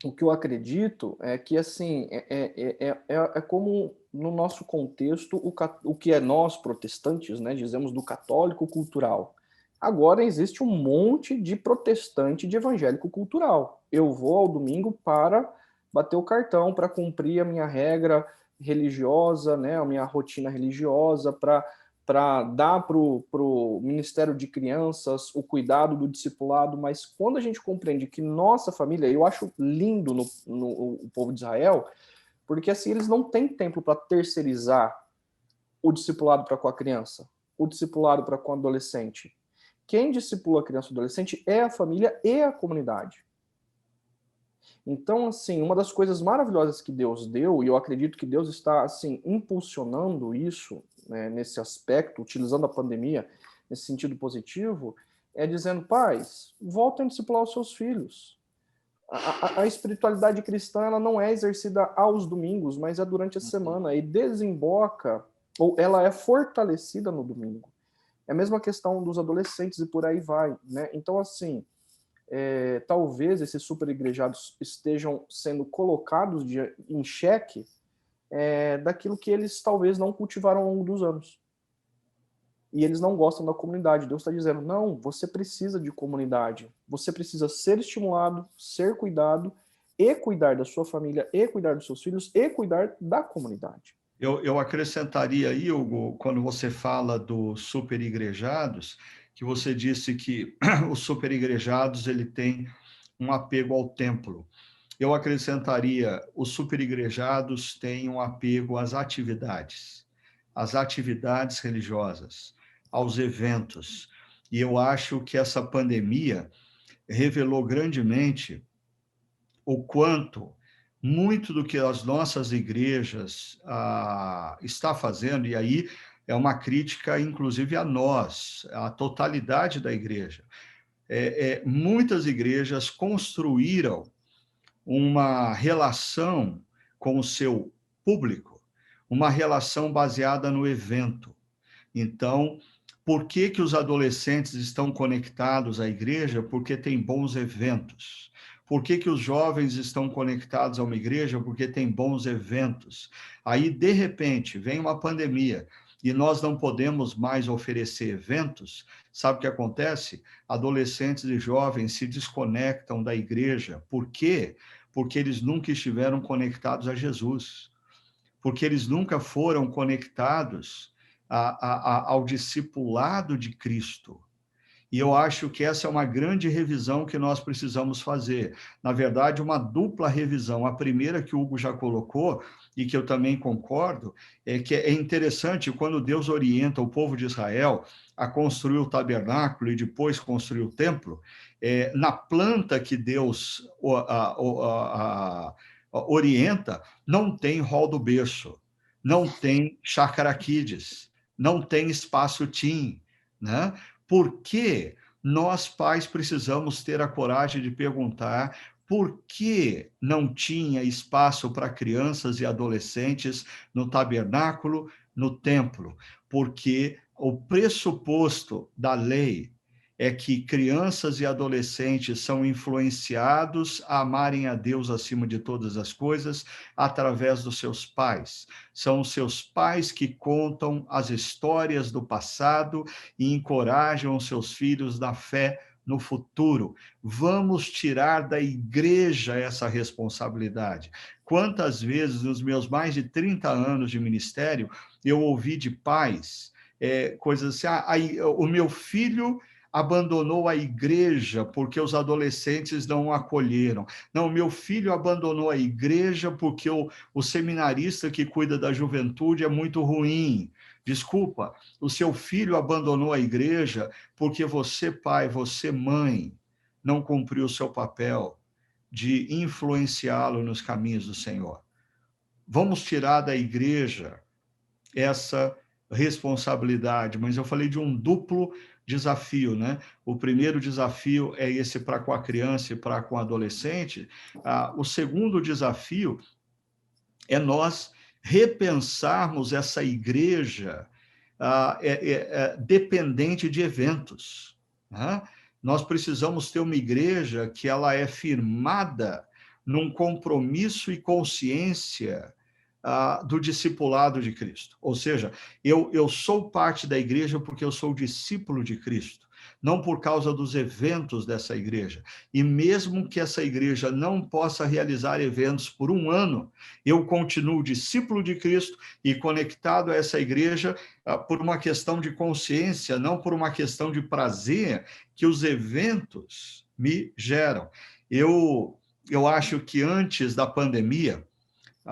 o que eu acredito é que, assim, é como, no nosso contexto, o que é nós, protestantes, né, dizemos do católico cultural. Agora existe um monte de protestante de evangélico cultural. Eu vou ao domingo para bater o cartão, para cumprir a minha regra religiosa, né, a minha rotina religiosa, para dar para o Ministério de Crianças o cuidado do discipulado, mas quando a gente compreende que nossa família, eu acho lindo no povo de Israel, porque assim eles não têm tempo para terceirizar o discipulado para com a criança, o discipulado para com o adolescente. Quem discipula a criança e o adolescente é a família e a comunidade. Então, assim, uma das coisas maravilhosas que Deus deu, e eu acredito que Deus está, assim, impulsionando isso, né, nesse aspecto, utilizando a pandemia nesse sentido positivo, é dizendo, pais, voltem a discipular os seus filhos. A espiritualidade cristã, ela não é exercida aos domingos, mas é durante a semana, e desemboca, ou ela é fortalecida no domingo. É a mesma questão dos adolescentes e por aí vai, né? Então, assim, talvez esses superigrejados estejam sendo colocados em xeque daquilo que eles talvez não cultivaram ao longo dos anos. E eles não gostam da comunidade. Deus está dizendo, não, você precisa de comunidade. Você precisa ser estimulado, ser cuidado, e cuidar da sua família, e cuidar dos seus filhos, e cuidar da comunidade. Eu acrescentaria aí, Hugo, quando você fala dos superigrejados, que você disse que os superigrejados ele tem um apego ao templo. Eu acrescentaria, os superigrejados têm um apego às atividades religiosas, aos eventos. E eu acho que essa pandemia revelou grandemente o quanto muito do que as nossas igrejas está fazendo, e aí é uma crítica, inclusive, a nós, a totalidade da igreja. Muitas igrejas construíram uma relação com o seu público, uma relação baseada no evento. Então, por que que os adolescentes estão conectados à igreja? Porque tem bons eventos. Por que que os jovens estão conectados a uma igreja? Porque tem bons eventos. Aí, de repente, vem uma pandemia e nós não podemos mais oferecer eventos. Sabe o que acontece? Adolescentes e jovens se desconectam da igreja. Por quê? Porque eles nunca estiveram conectados a Jesus. Porque eles nunca foram conectados ao discipulado de Cristo. E eu acho que essa é uma grande revisão que nós precisamos fazer. Na verdade, uma dupla revisão. A primeira que o Hugo já colocou, e que eu também concordo, é que é interessante quando Deus orienta o povo de Israel a construir o tabernáculo e depois construir o templo, na planta que Deus orienta, não tem hall do berço, não tem chácara kids, não tem espaço teen, né? Por que nós, pais, precisamos ter a coragem de perguntar por que não tinha espaço para crianças e adolescentes no tabernáculo, no templo? Porque o pressuposto da lei é que crianças e adolescentes são influenciados a amarem a Deus acima de todas as coisas através dos seus pais. São os seus pais que contam as histórias do passado e encorajam os seus filhos na fé no futuro. Vamos tirar da igreja essa responsabilidade. Quantas vezes, nos meus mais de 30 anos de ministério, eu ouvi de pais coisas assim, o meu filho abandonou a igreja porque os adolescentes não o acolheram. Não, meu filho abandonou a igreja porque o seminarista que cuida da juventude é muito ruim. Desculpa, o seu filho abandonou a igreja porque você, pai, você, mãe, não cumpriu o seu papel de influenciá-lo nos caminhos do Senhor. Vamos tirar da igreja essa responsabilidade, mas eu falei de um duplo desafio, né? O primeiro desafio é esse para com a criança e para com o adolescente. O segundo desafio é nós repensarmos essa igreja dependente de eventos, né? Nós precisamos ter uma igreja que ela é firmada num compromisso e consciência do discipulado de Cristo. Ou seja, eu sou parte da igreja porque eu sou discípulo de Cristo, não por causa dos eventos dessa igreja. E mesmo que essa igreja não possa realizar eventos por um ano, eu continuo discípulo de Cristo e conectado a essa igreja por uma questão de consciência, não por uma questão de prazer que os eventos me geram. Eu acho que antes da pandemia,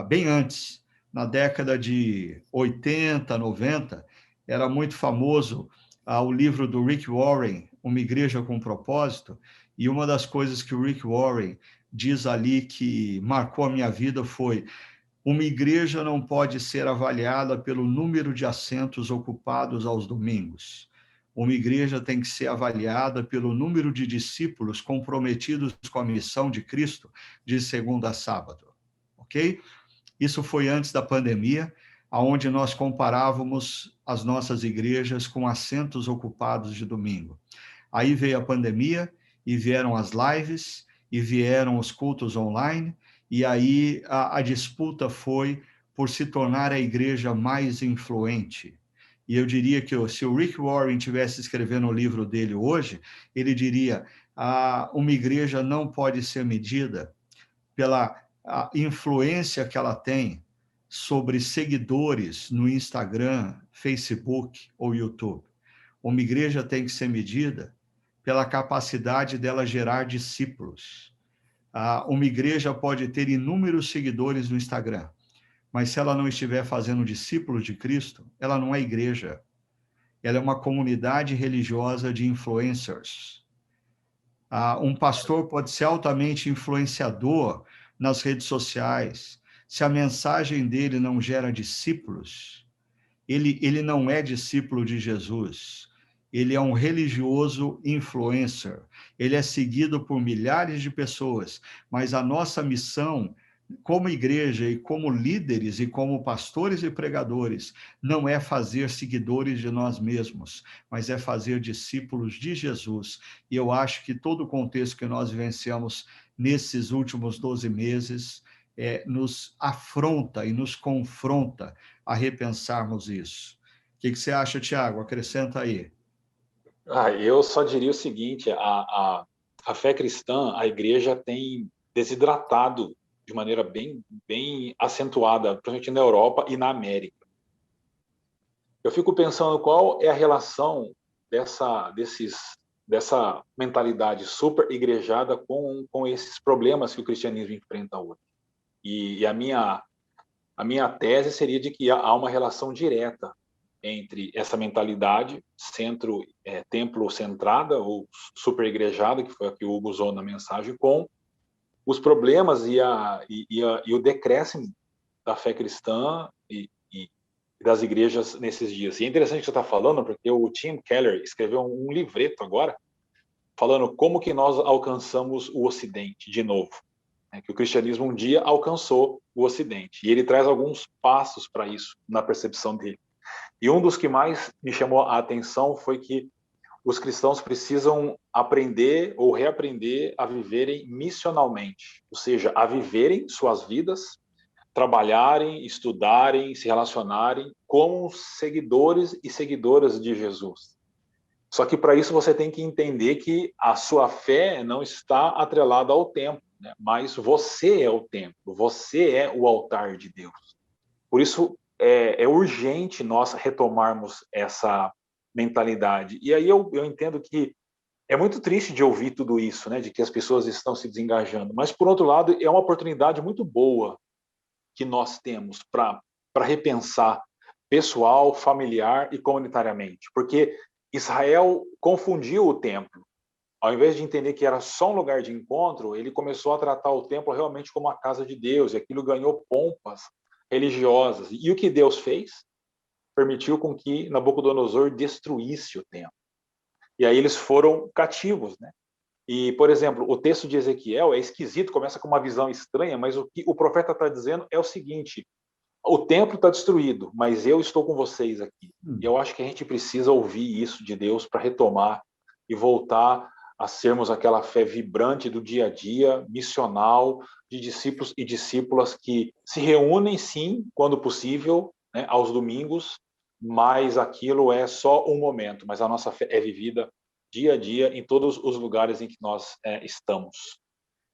bem antes, na década de 80, 90, era muito famoso o livro do Rick Warren, Uma Igreja com Propósito, e uma das coisas que o Rick Warren diz ali que marcou a minha vida foi: uma igreja não pode ser avaliada pelo número de assentos ocupados aos domingos. Uma igreja tem que ser avaliada pelo número de discípulos comprometidos com a missão de Cristo de segunda a sábado, ok? Isso foi antes da pandemia, onde nós comparávamos as nossas igrejas com assentos ocupados de domingo. Aí veio a pandemia e vieram as lives e vieram os cultos online, e aí a disputa foi por se tornar a igreja mais influente. E eu diria que se o Rick Warren tivesse escrevendo o livro dele hoje, ele diria: uma igreja não pode ser medida pela a influência que ela tem sobre seguidores no Instagram, Facebook ou YouTube. Uma igreja tem que ser medida pela capacidade dela gerar discípulos. Uma igreja pode ter inúmeros seguidores no Instagram, mas se ela não estiver fazendo discípulos de Cristo, ela não é igreja. Ela é uma comunidade religiosa de influencers. Um pastor pode ser altamente influenciador nas redes sociais. Se a mensagem dele não gera discípulos, ele não é discípulo de Jesus. Ele é um religioso influencer. Ele é seguido por milhares de pessoas, mas a nossa missão como igreja e como líderes e como pastores e pregadores não é fazer seguidores de nós mesmos, mas é fazer discípulos de Jesus. E eu acho que todo o contexto que nós vivenciamos nesses últimos 12 meses nos afronta e nos confronta a repensarmos isso. O que você acha, Tiago? Acrescenta aí. Eu só diria o seguinte, a fé cristã, a igreja tem desidratado de maneira bem acentuada, principalmente na Europa e na América. Eu fico pensando qual é a relação dessa mentalidade super igrejada com esses problemas que o cristianismo enfrenta hoje. E a minha tese seria de que há uma relação direta entre essa mentalidade templo centrada ou super igrejada, que foi a que o Hugo usou na mensagem, com os problemas e o decréscimo da fé cristã e das igrejas nesses dias. E é interessante que você está falando, porque o Tim Keller escreveu um livreto agora, falando como que nós alcançamos o Ocidente de novo. Que o cristianismo um dia alcançou o Ocidente. E ele traz alguns passos para isso, na percepção dele. E um dos que mais me chamou a atenção foi que os cristãos precisam aprender ou reaprender a viverem missionalmente, ou seja, a viverem suas vidas, trabalharem, estudarem, se relacionarem como seguidores e seguidoras de Jesus. Só que para isso você tem que entender que a sua fé não está atrelada ao templo, né? Mas você é o templo, você é o altar de Deus. Por isso é urgente nós retomarmos essa mentalidade. E aí eu entendo que é muito triste de ouvir tudo isso, né? De que as pessoas estão se desengajando. Mas, por outro lado, é uma oportunidade muito boa que nós temos para repensar pessoal, familiar e comunitariamente. Porque Israel confundiu o templo. Ao invés de entender que era só um lugar de encontro, ele começou a tratar o templo realmente como a casa de Deus, e aquilo ganhou pompas religiosas. E o que Deus fez? Permitiu com que Nabucodonosor destruísse o templo. E aí eles foram cativos, né? E, por exemplo, o texto de Ezequiel é esquisito, começa com uma visão estranha, mas o que o profeta está dizendo é o seguinte: o templo está destruído, mas eu estou com vocês aqui. E eu acho que a gente precisa ouvir isso de Deus para retomar e voltar a sermos aquela fé vibrante do dia a dia, missional, de discípulos e discípulas que se reúnem, sim, quando possível, né, aos domingos, mas aquilo é só um momento, mas a nossa fé é vivida dia a dia em todos os lugares em que nós estamos.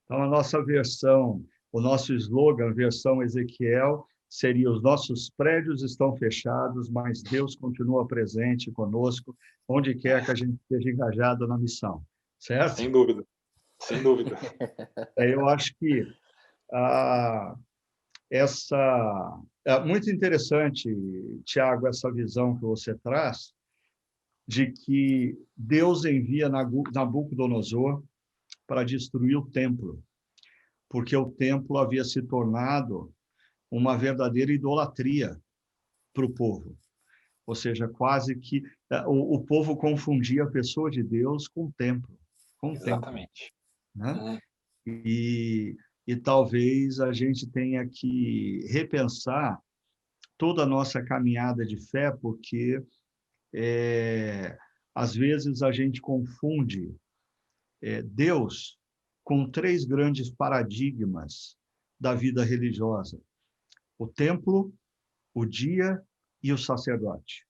Então, a nossa versão, o nosso slogan, versão Ezequiel, seria: os nossos prédios estão fechados, mas Deus continua presente conosco, onde quer que a gente esteja engajado na missão. Certo? Sem dúvida, sem dúvida. Eu acho que é muito interessante, Tiago, essa visão que você traz, de que Deus envia Nabucodonosor para destruir o templo, porque o templo havia se tornado uma verdadeira idolatria para o povo. Ou seja, quase que o povo confundia a pessoa de Deus com o templo. Exatamente. Templo, né? E talvez a gente tenha que repensar toda a nossa caminhada de fé, porque às vezes a gente confunde Deus com 3 grandes paradigmas da vida religiosa: o templo, o dia e o sacerdote.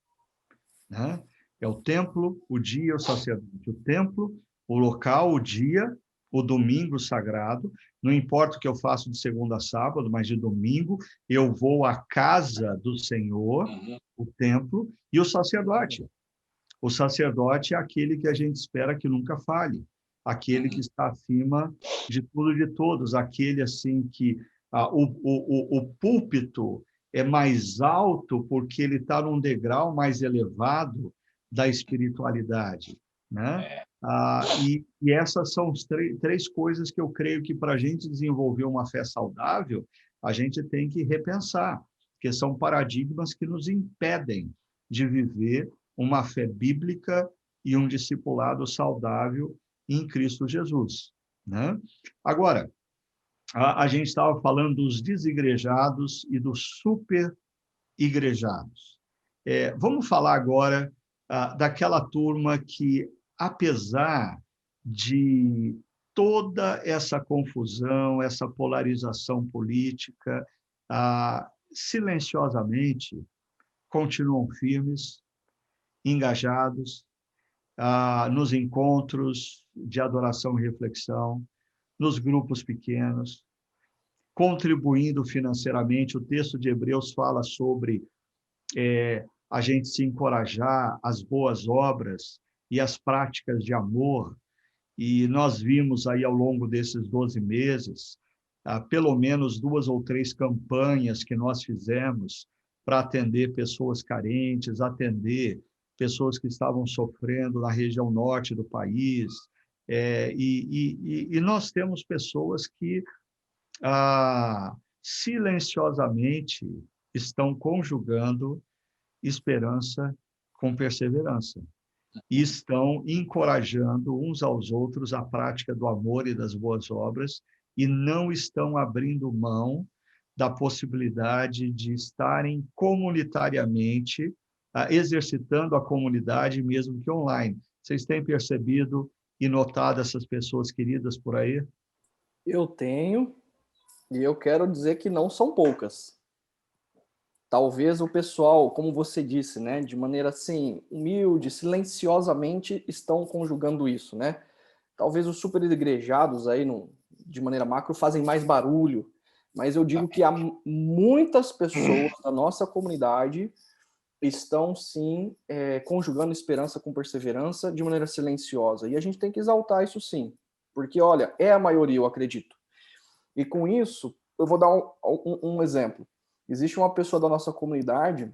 Né? É o templo, o dia e o sacerdote. O templo, o local, o dia, o domingo sagrado, não importa o que eu faço de segunda a sábado, mas de domingo eu vou à casa do Senhor, o templo, e o sacerdote. O sacerdote é aquele que a gente espera que nunca falhe, aquele que está acima de tudo e de todos, aquele assim que o púlpito é mais alto porque ele está num degrau mais elevado da espiritualidade, né? E essas são as três coisas que eu creio que para a gente desenvolver uma fé saudável, a gente tem que repensar, que são paradigmas que nos impedem de viver uma fé bíblica e um discipulado saudável em Cristo Jesus, né? Agora, a gente estava falando dos desigrejados e dos superigrejados. Vamos falar agora daquela turma que, apesar de toda essa confusão, essa polarização política, silenciosamente continuam firmes, engajados nos encontros de adoração e reflexão, nos grupos pequenos, contribuindo financeiramente. O texto de Hebreus fala sobre a gente se encorajar às boas obras e às práticas de amor, e nós vimos aí ao longo desses 12 meses, pelo menos 2 ou 3 campanhas que nós fizemos para atender pessoas carentes, atender pessoas que estavam sofrendo na região norte do país, e nós temos pessoas que silenciosamente estão conjugando esperança com perseverança e estão encorajando uns aos outros a prática do amor e das boas obras e não estão abrindo mão da possibilidade de estarem comunitariamente exercitando a comunidade, mesmo que online. Vocês têm percebido e notado essas pessoas queridas por aí? Eu tenho, e eu quero dizer que não são poucas. Talvez o pessoal, como você disse, né, de maneira assim, humilde, silenciosamente estão conjugando isso, né? Talvez os superigrejados aí, de maneira macro, fazem mais barulho, mas eu digo que há muitas pessoas da nossa comunidade estão, sim, conjugando esperança com perseverança de maneira silenciosa. E a gente tem que exaltar isso, sim. Porque, olha, é a maioria, eu acredito. E com isso, eu vou dar um exemplo. Existe uma pessoa da nossa comunidade,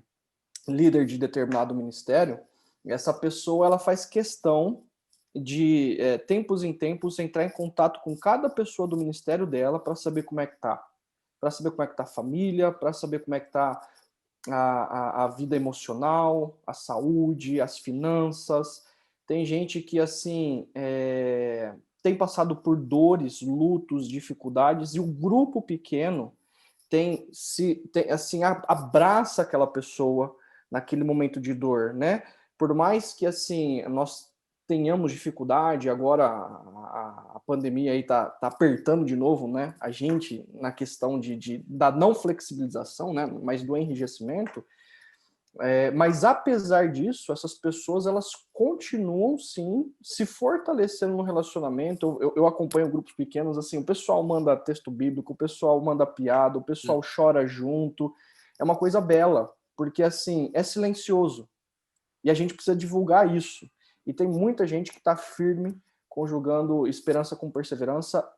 líder de determinado ministério, e essa pessoa ela faz questão de, tempos em tempos, entrar em contato com cada pessoa do ministério dela para saber como é que tá. Para saber como é que tá a família, para saber como é que tá a vida emocional, a saúde, as finanças. Tem gente que, assim, tem passado por dores, lutos, dificuldades, e o grupo pequeno assim, abraça aquela pessoa naquele momento de dor, né? Por mais que, assim, nós tenhamos dificuldade, agora a pandemia aí tá apertando de novo, né? A gente, na questão da não flexibilização, né? Mas do enrijecimento. Mas apesar disso, essas pessoas elas continuam sim se fortalecendo no relacionamento. Eu acompanho grupos pequenos, assim, o pessoal manda texto bíblico, o pessoal manda piada, o pessoal chora junto. É uma coisa bela, porque assim é silencioso e a gente precisa divulgar isso. E tem muita gente que está firme, conjugando esperança com perseverança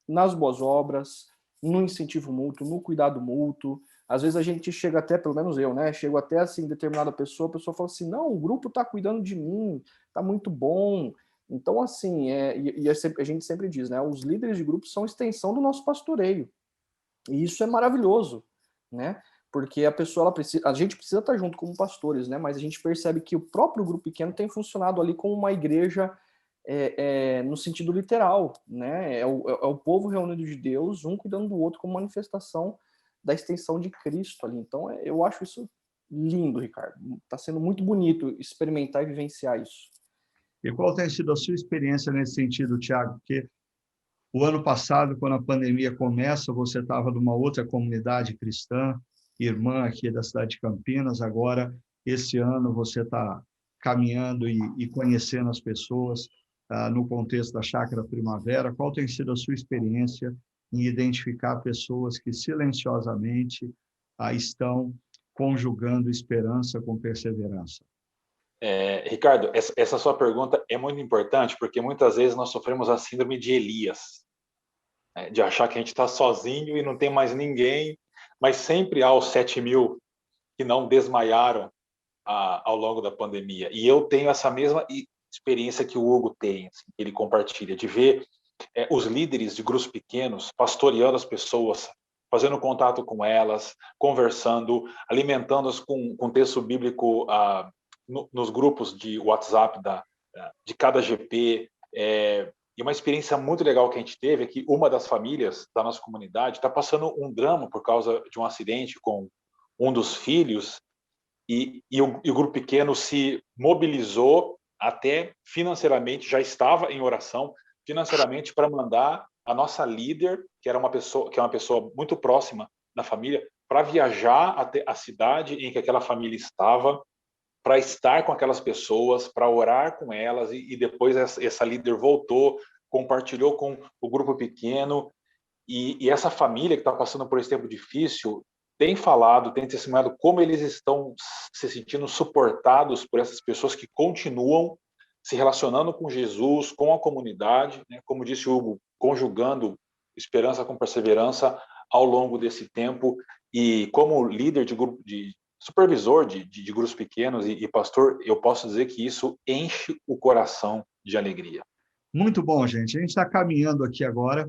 nas boas obras, no incentivo mútuo, no cuidado mútuo. Às vezes a gente chega até, pelo menos eu, né? Chego até assim, determinada pessoa, a pessoa fala assim: não, o grupo tá cuidando de mim, tá muito bom. Então, assim, a gente sempre diz, né? Os líderes de grupo são extensão do nosso pastoreio. E isso é maravilhoso, né? Porque a pessoa, a gente precisa estar junto como pastores, né? Mas a gente percebe que o próprio grupo pequeno tem funcionado ali como uma igreja no sentido literal, né? É o povo reunido de Deus, um cuidando do outro como manifestação da extensão de Cristo ali. Então, eu acho isso lindo, Ricardo. Está sendo muito bonito experimentar e vivenciar isso. E qual tem sido a sua experiência nesse sentido, Tiago? Porque o ano passado, quando a pandemia começa, você estava numa outra comunidade cristã, irmã aqui da cidade de Campinas. Agora, esse ano, você está caminhando e conhecendo as pessoas. no contexto da Chácara Primavera, qual tem sido a sua experiência em identificar pessoas que silenciosamente estão conjugando esperança com perseverança? Ricardo, essa sua pergunta é muito importante, porque muitas vezes nós sofremos a síndrome de Elias, né, de achar que a gente está sozinho e não tem mais ninguém, mas sempre há os 7.000 que não desmaiaram ao longo da pandemia. E eu tenho essa mesma experiência que o Hugo tem, assim, que ele compartilha, de ver os líderes de grupos pequenos pastoreando as pessoas, fazendo contato com elas, conversando, alimentando-as com texto bíblico nos grupos de WhatsApp de cada GP. E uma experiência muito legal que a gente teve é que uma das famílias da nossa comunidade está passando um drama por causa de um acidente com um dos filhos, e o grupo pequeno se mobilizou até financeiramente, já estava em oração financeiramente para mandar a nossa líder, que é uma pessoa muito próxima da família, para viajar até a cidade em que aquela família estava, para estar com aquelas pessoas, para orar com elas, e depois essa líder voltou, compartilhou com o grupo pequeno, e essa família que está passando por esse tempo difícil tem falado, tem testemunhado como eles estão se sentindo suportados por essas pessoas que continuam se relacionando com Jesus, com a comunidade, né? Como disse o Hugo, conjugando esperança com perseverança ao longo desse tempo. E como líder de grupo, supervisor de grupos pequenos e pastor, eu posso dizer que isso enche o coração de alegria. Muito bom, gente. A gente está caminhando aqui agora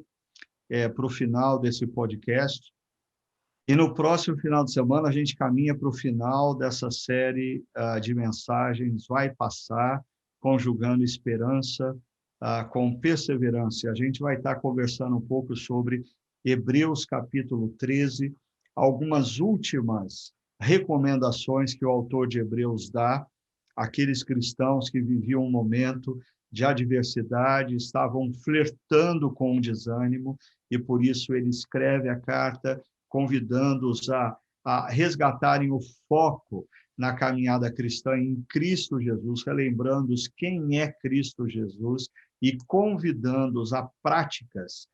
para o final desse podcast. E no próximo final de semana a gente caminha para o final dessa série de mensagens Vai Passar, conjugando esperança com perseverança. A gente vai estar conversando um pouco sobre Hebreus capítulo 13, algumas últimas recomendações que o autor de Hebreus dá àqueles cristãos que viviam um momento de adversidade, estavam flertando com o desânimo, e por isso ele escreve a carta convidando-os a resgatarem o foco na caminhada cristã em Cristo Jesus, relembrando-os quem é Cristo Jesus e convidando-os a práticas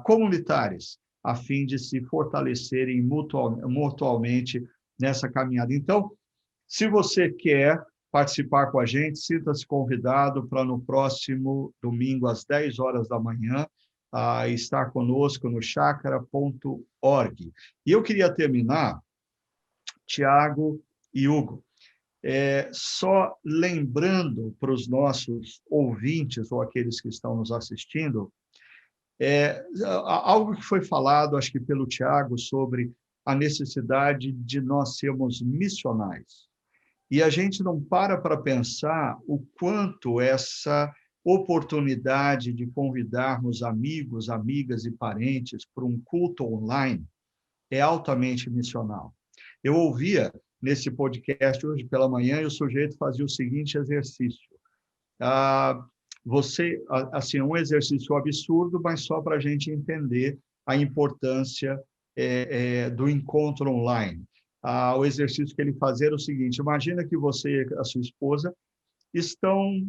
comunitárias, a fim de se fortalecerem mutualmente nessa caminhada. Então, se você quer participar com a gente, sinta-se convidado para no próximo domingo, às 10 horas da manhã, estar conosco no chakra.org. E eu queria terminar, Tiago e Hugo, só lembrando para os nossos ouvintes ou aqueles que estão nos assistindo, algo que foi falado, acho que pelo Tiago, sobre a necessidade de nós sermos missionais. E a gente não para pensar o quanto essa oportunidade de convidarmos amigos, amigas e parentes para um culto online é altamente missional. Eu ouvia nesse podcast hoje pela manhã e o sujeito fazia o seguinte exercício. Assim, um exercício absurdo, mas só para a gente entender a importância do encontro online. O exercício que ele fazia era o seguinte: imagina que você e a sua esposa estão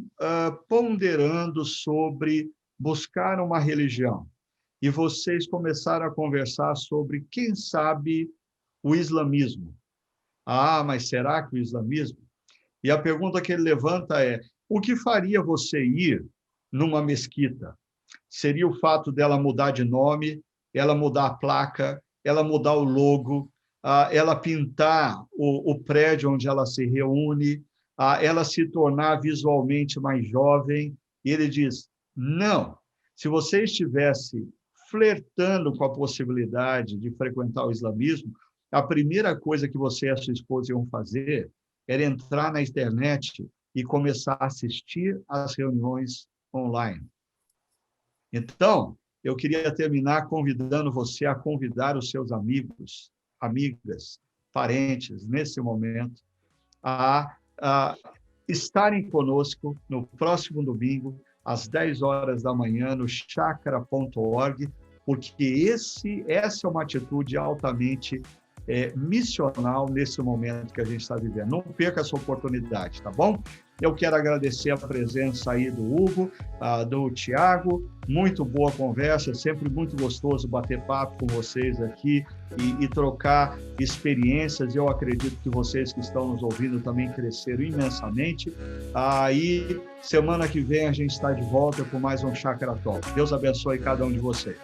ponderando sobre buscar uma religião, e vocês começaram a conversar sobre, quem sabe, o islamismo. Mas será que o islamismo? E a pergunta que ele levanta é: o que faria você ir numa mesquita? Seria o fato dela mudar de nome, ela mudar a placa, ela mudar o logo, ela pintar o prédio onde ela se reúne, ela se tornar visualmente mais jovem? E ele diz: não. Se você estivesse flertando com a possibilidade de frequentar o islamismo, a primeira coisa que você e a sua esposa iam fazer era entrar na internet e começar a assistir às reuniões online. Então, eu queria terminar convidando você a convidar os seus amigos, amigas, parentes, nesse momento, a estarem conosco no próximo domingo, às 10 horas da manhã, no chakra.org, porque essa é uma atitude altamente missional nesse momento que a gente está vivendo. Não perca essa oportunidade, tá bom? Eu quero agradecer a presença aí do Hugo, do Thiago. Muito boa conversa, sempre muito gostoso bater papo com vocês aqui e trocar experiências. Eu acredito que vocês que estão nos ouvindo também cresceram imensamente. E semana que vem a gente está de volta com mais um Chácara Talk. Deus abençoe cada um de vocês.